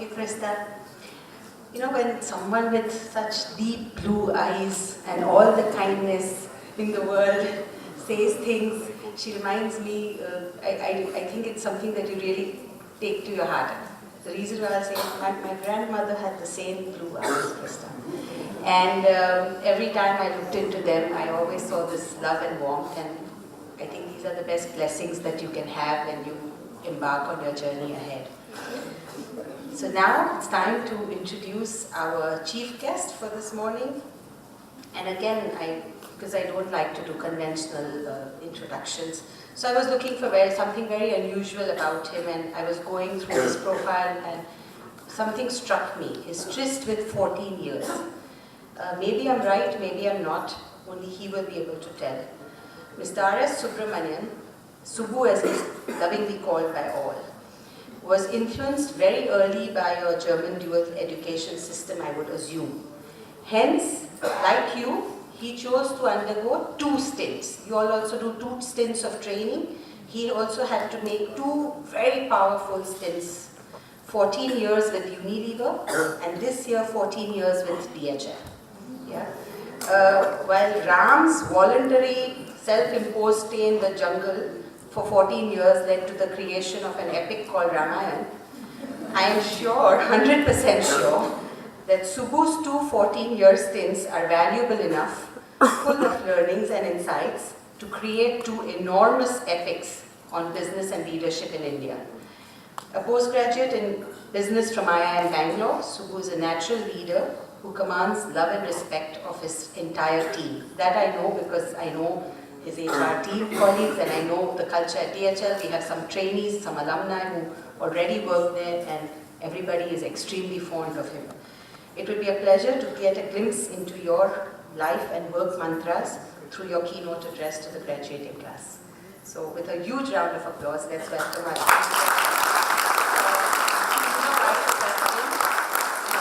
Thank you, Krista. You know, when someone with such deep blue eyes and all the kindness in the world says things, she reminds me, I think it's something that you really take to your heart. The reason why I say my grandmother had the same blue eyes, Krista. And every time I looked into them, I always saw this love and warmth, and I think these are the best blessings that you can have when you embark on your journey ahead. So now it's time to introduce our chief guest for this morning. And again, because I don't like to do conventional introductions, so I was looking for something very unusual about him, and I was going through his profile, and something struck me. His tryst with 14 years. Maybe I'm right, maybe I'm not. Only he will be able to tell. Mr. R.S. Subramanian, Subbu as he's lovingly called by all, was influenced very early by your German dual education system, I would assume. Hence, like you, he chose to undergo 2 stints. You all also do 2 stints of training. He also had to make 2 very powerful stints. 14 years with Unilever, and this year 14 years with DHL. Yeah? While Ram's voluntary self-imposed stay in the jungle for 14 years led to the creation of an epic called Ramayana, I am sure, 100% sure, that Subbu's 2 14-year stints are valuable enough, full of learnings and insights, to create 2 enormous epics on business and leadership in India. A postgraduate in business from IIM Bangalore, Subbu is a natural leader who commands love and respect of his entire team. That I know because I know his HR team colleagues, and I know the culture at DHL. We have some trainees, some alumni who already work there, and everybody is extremely fond of him. It will be a pleasure to get a glimpse into your life and work mantras through your keynote address to the graduating class. So with a huge round of applause, let's welcome our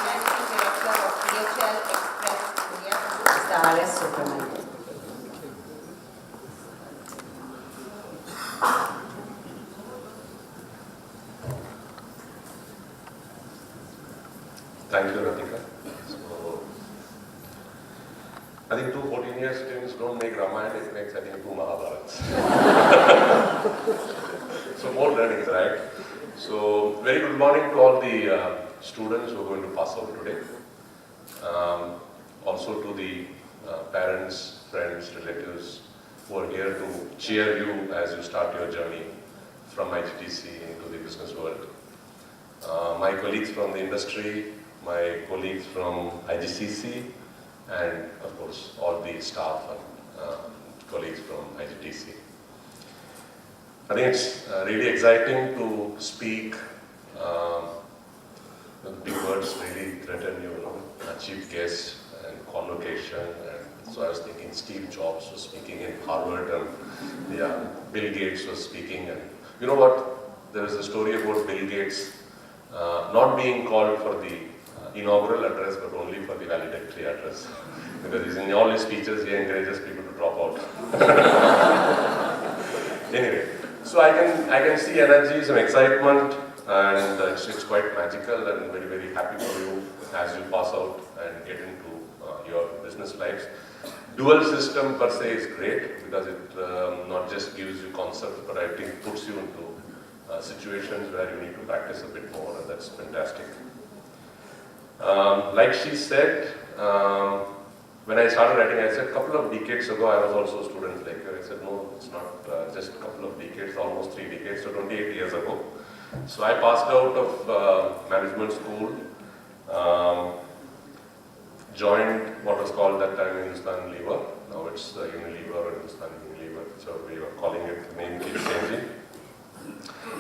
Managing Director of DHL Express India, Mr. R.S. Subramanian. Thank you, Radhika. So, I think 2 14-year stints don't make Ramayana, it makes, I think, 2 Mahabharats. So more learnings, right? So, very good morning to all the students who are going to pass out today. Also to the parents, friends, relatives who are here to cheer you as you start your journey from IGTC into the business world. My colleagues from the industry, my colleagues from IGCC, and of course all the staff and colleagues from IGTC. I think it's really exciting to speak. The big words really threaten you, chief guest and convocation. And so I was thinking Steve Jobs was speaking in Harvard, and Bill Gates was speaking. And you know what? There is a story about Bill Gates not being called for the inaugural address, but only for the valedictory address. Because in all his speeches, he encourages people to drop out. Anyway, so I can see energy, some excitement, and it's quite magical, and very, very happy for you as you pass out and get into your business lives. Dual system per se is great because it not just gives you concepts, but I think puts you into situations where you need to practice a bit more, and that's fantastic. Like she said, when I started writing, I said a couple of decades ago I was also a student like her. I said no, it's not just a couple of decades, almost 3 decades, so 28 years ago. So I passed out of management school, joined what was called that time Hindustan Lever. Now it's Unilever or Hindustan Unilever, so we were calling it, the name keeps changing.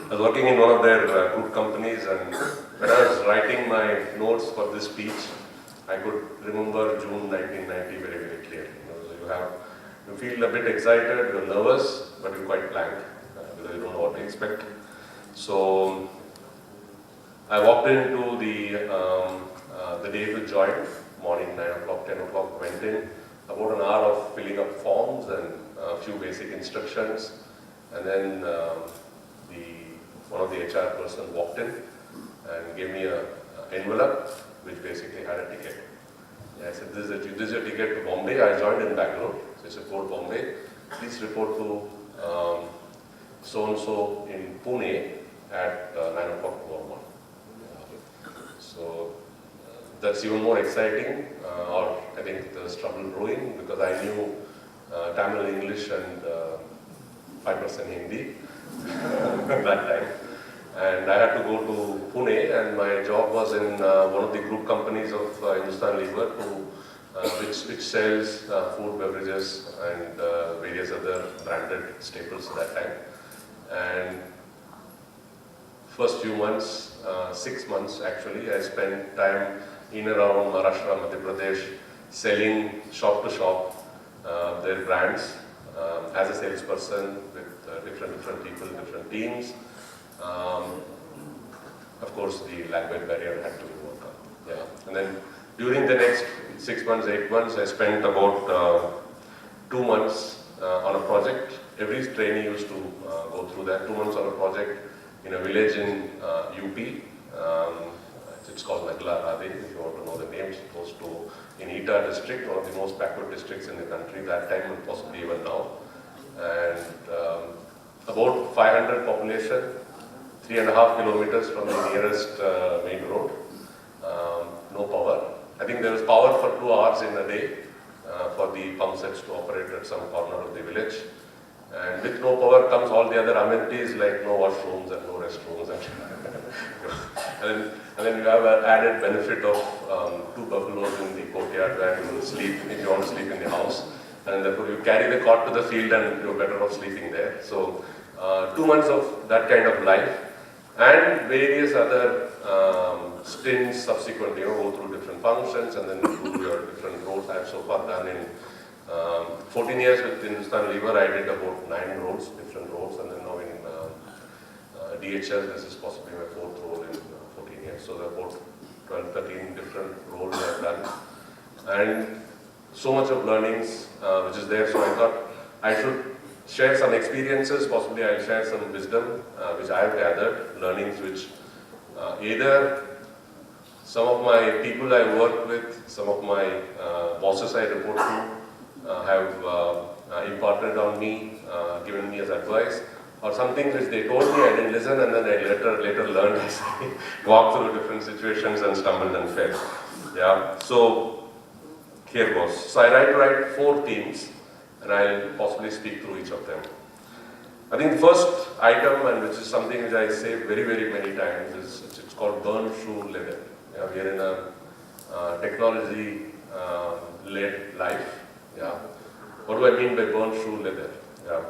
I was working in one of their group companies, and when I was writing my notes for this speech, I could remember June 1990 very, very clearly. So you feel a bit excited, you're nervous, but you're quite blank because you don't know what to expect. So I walked into the day to join, morning 9 o'clock, 10 o'clock, went in, about an hour of filling up forms and a few basic instructions, and then one of the HR person walked in and gave me a envelope which basically had a ticket. I said, this is your ticket to Bombay. I joined in Bangalore, so it's a Port Bombay. Please report to so-and-so in Pune at 9 o'clock tomorrow morning. So that's even more exciting, or I think there's trouble brewing, because I knew Tamil, English and 5% Hindi at that time. And I had to go to Pune, and my job was in one of the group companies of Hindustan Lever, which sells food, beverages and various other branded staples at that time. And first few months, 6 months actually, I spent time in around Maharashtra, Madhya Pradesh, selling shop to shop their brands as a salesperson with different people, different teams. Of course, the language barrier had to be worked on. Yeah. And then during the next 6 months, 8 months, I spent about 2 months on a project. Every trainee used to go through that. 2 months on a project in a village in UP. It's called Nagla Radhe, if you want to know the names, close to in Eta district, one of the most backward districts in the country that time and possibly even now. And about 500 population, 3.5 kilometers from the nearest main road. No power. I think there was power for 2 hours in a day for the pump sets to operate at some corner of the village. And with no power comes all the other amenities like no washrooms and no restrooms. And then you have an added benefit of 2 buffaloes in the courtyard where you will sleep if you want to sleep in the house. And therefore you carry the cot to the field and you're better off sleeping there. So 2 months of that kind of life and various other stints subsequently, go through different functions and then do your different roles. I have so far done in 14 years with Hindustan Lever. I did about 9 roles, different roles, and then now in DHL, this is possibly my 4th role in 14 years. So there are about 12, 13 different roles I've done. And so much of learnings which is there, so I thought I should share some experiences, possibly I'll share some wisdom which I have gathered, learnings which either some of my people I work with, some of my bosses I report to have imparted on me, given me as advice, or something which they told me I didn't listen, and then I later learned as I walked through different situations and stumbled and fell. Yeah, so here goes. So I write 4 themes, and I'll possibly speak through each of them. I think the first item, and which is something which I say very, very many times, is it's called burn shoe leather. Yeah, we are in a technology-led life. Yeah. What do I mean by burn shoe leather? Yeah.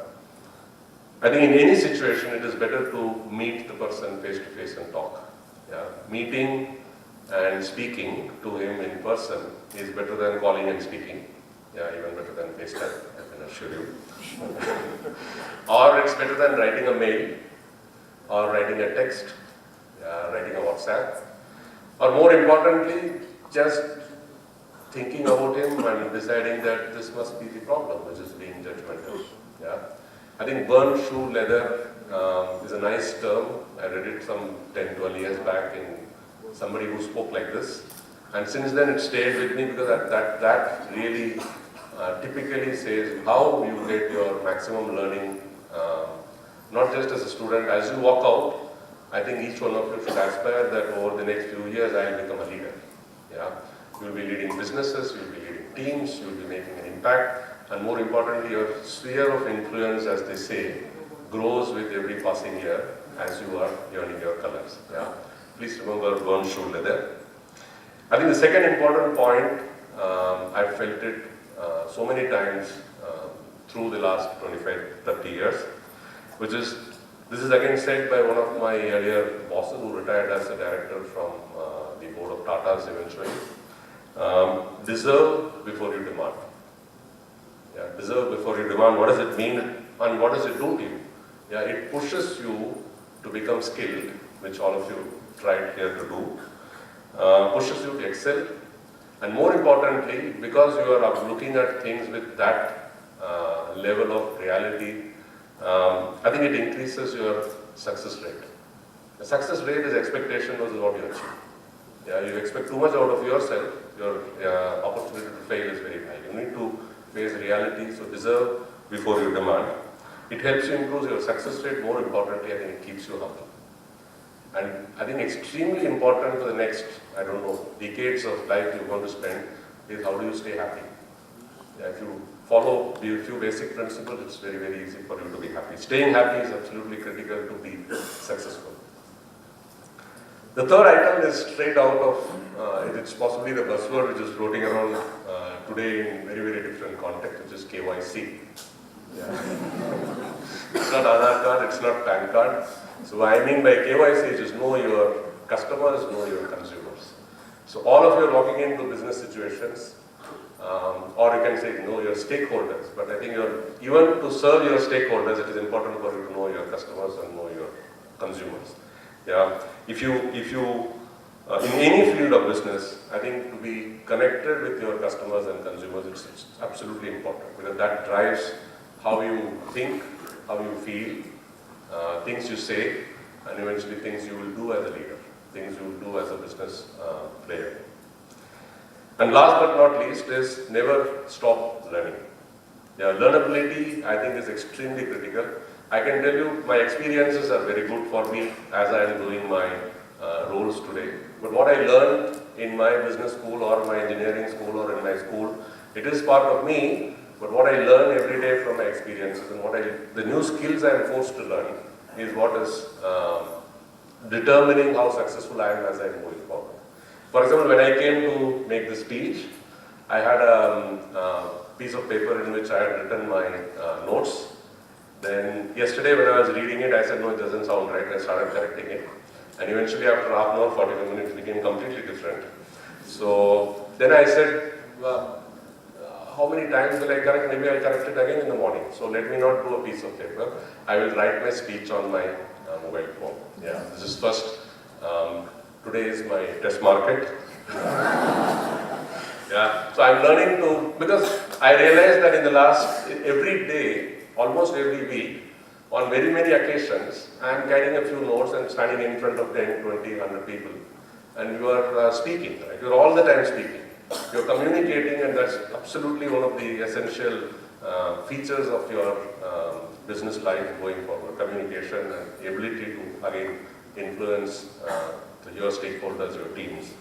I think in any situation, it is better to meet the person face to face and talk. Yeah. Meeting and speaking to him in person is better than calling and speaking. Yeah, even better than FaceTime, I can assure you. Or it's better than writing a mail, or writing a text, writing a WhatsApp. Or more importantly, just thinking about him and deciding that this must be the problem, which is being judgmental. Yeah. I think burn shoe leather is a nice term. I read it some 10, 12 years back in somebody who spoke like this. And since then it stayed with me because that really typically says how you get your maximum learning, not just as a student. As you walk out, I think each one of you should aspire that over the next few years I will become a leader. Yeah? You will be leading businesses, you will be leading teams, you will be making an impact, and more importantly, your sphere of influence, as they say, grows with every passing year as you are earning your colors. Yeah? Please remember burn shoe leather. I think the second important point, I've felt it so many times through the last 25, 30 years, which is, this is again said by one of my earlier bosses who retired as a director from the board of Tatas eventually. Deserve before you demand. Yeah, deserve before you demand. What does it mean and what does it do to you? Yeah, it pushes you to become skilled, which all of you tried here to do. Pushes you to excel, and more importantly, because you are looking at things with that level of reality, I think it increases your success rate. The success rate is expectation versus what you achieve. Yeah, you expect too much out of yourself, your opportunity to fail is very high. You need to face reality, so deserve before you demand. It helps you improve your success rate. More importantly, I think it keeps you humble. And I think extremely important for the next, I don't know, decades of life you're going to spend is how do you stay happy. Yeah, if you follow a few basic principles, it's very, very easy for you to be happy. Staying happy is absolutely critical to be successful. The third item is straight out of, it's possibly the buzzword which is floating around today in very, very different context, which is KYC. Yeah. It's not Aadhaar card, it's not PAN card. So what I mean by KYC is just know your customers, know your consumers. So all of you are walking into business situations, or you can say know your stakeholders. But I think even to serve your stakeholders, it is important for you to know your customers and know your consumers. Yeah. If you in any field of business, I think to be connected with your customers and consumers, it's absolutely important because that drives how you think, how you feel, things you say, and eventually things you will do as a leader, things you will do as a business player. And last but not least is never stop learning. Yeah, learnability, I think, is extremely critical. I can tell you my experiences are very good for me as I am doing my roles today. But what I learned in my business school or my engineering school or in my school, it is part of me. But what I learn every day from my experiences and the new skills I am forced to learn is what is determining how successful I am as I move forward. For example, when I came to make the speech, I had a piece of paper in which I had written my notes. Then yesterday when I was reading it, I said, no, it doesn't sound right. I started correcting it. And eventually after half an hour, 45 minutes, it became completely different. So then I said, well, how many times will I correct? Maybe I'll correct it again in the morning. So let me not do a piece of paper. I will write my speech on my mobile phone. Yeah, this is first. Today is my test market. Yeah, so I'm learning to, because I realized that in the last, every day, almost every week, on very many occasions, I am carrying a few notes and standing in front of 10, 20, 100 people. And you are speaking, right? You're all the time speaking. You're communicating, and that's absolutely one of the essential features of your business life going forward. Communication and the ability to, again, influence your stakeholders, your teams.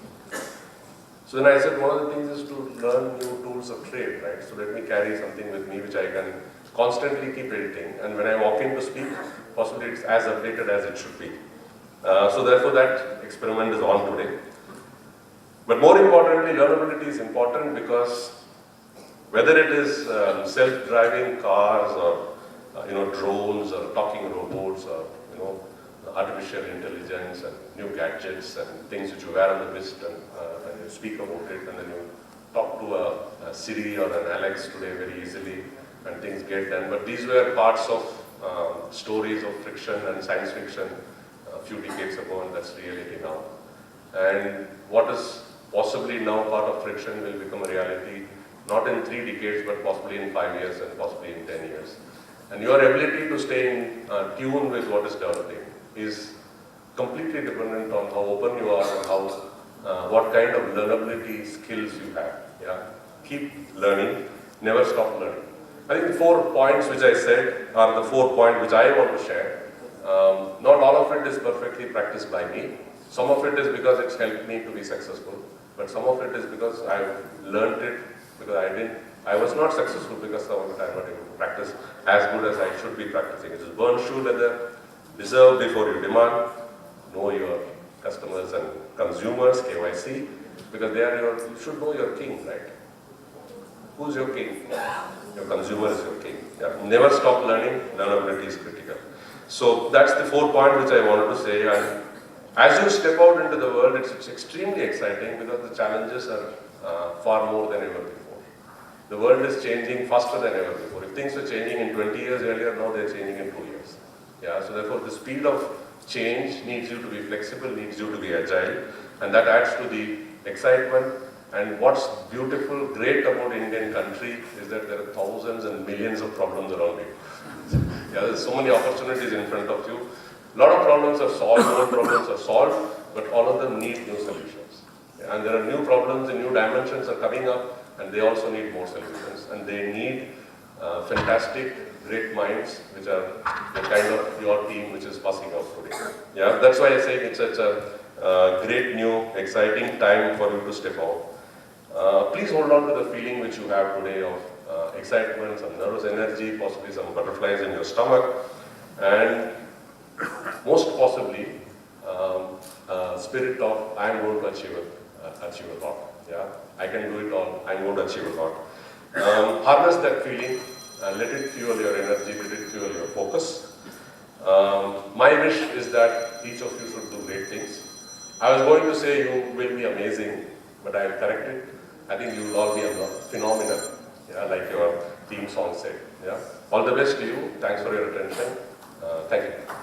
So then I said, one of the things is to learn new tools of trade, right? So let me carry something with me which I can constantly keep editing, and when I walk in to speak, possibly it's as updated as it should be. So therefore that experiment is on today. But more importantly, learnability is important because whether it is self-driving cars or drones or talking robots or artificial intelligence and new gadgets and things which you wear on the wrist and you speak about it and then you talk to a Siri or an Alex today very easily and things get done. But these were parts of stories of friction and science fiction a few decades ago, and that's reality now. And what is possibly now part of friction will become a reality not in 3 decades but possibly in 5 years and possibly in 10 years. And your ability to stay in tune with what is developing is completely dependent on how open you are and how what kind of learnability skills you have. Yeah, keep learning, never stop learning. I think the 4 points which I said are the 4 points which I want to share. Not all of it is perfectly practiced by me. Some of it is because it's helped me to be successful, but some of it is because I've learned it because I was not successful because some of it I'm not able to practice as good as I should be practicing. It is burn shoe leather, deserve before you demand, know your customers and consumers, KYC, because you should know your king, right? Who's your king? Your consumer is your king. Yeah. Never stop learning, learnability is critical. So that's the 4 points which I wanted to say. And as you step out into the world, it's extremely exciting because the challenges are far more than ever before. The world is changing faster than ever before. If things were changing in 20 years earlier, now they're changing in 2 years. Yeah, so therefore the speed of change needs you to be flexible, needs you to be agile, and that adds to the excitement. And what's beautiful, great about Indian country is that there are thousands and millions of problems around you. Yeah, there's so many opportunities in front of you. A lot of problems are solved, more problems are solved, but all of them need new solutions. and there are new problems and new dimensions are coming up, and they also need more solutions, and they need fantastic, great minds, which are the kind of your team which is passing out today. Yeah, that's why I say it's such a great, new, exciting time for you to step out. Please hold on to the feeling which you have today of excitement, some nervous energy, possibly some butterflies in your stomach, and most possibly spirit of I am going to achieve a lot. Yeah, I can do it all. I am going to achieve a lot. Harness that feeling and let it fuel your energy, let it fuel your focus. My wish is that each of you should do great things. I was going to say you will be amazing, but I will correct it. I think you will all be phenomenal, yeah, like your theme song said. Yeah. All the best to you. Thanks for your attention. Thank you.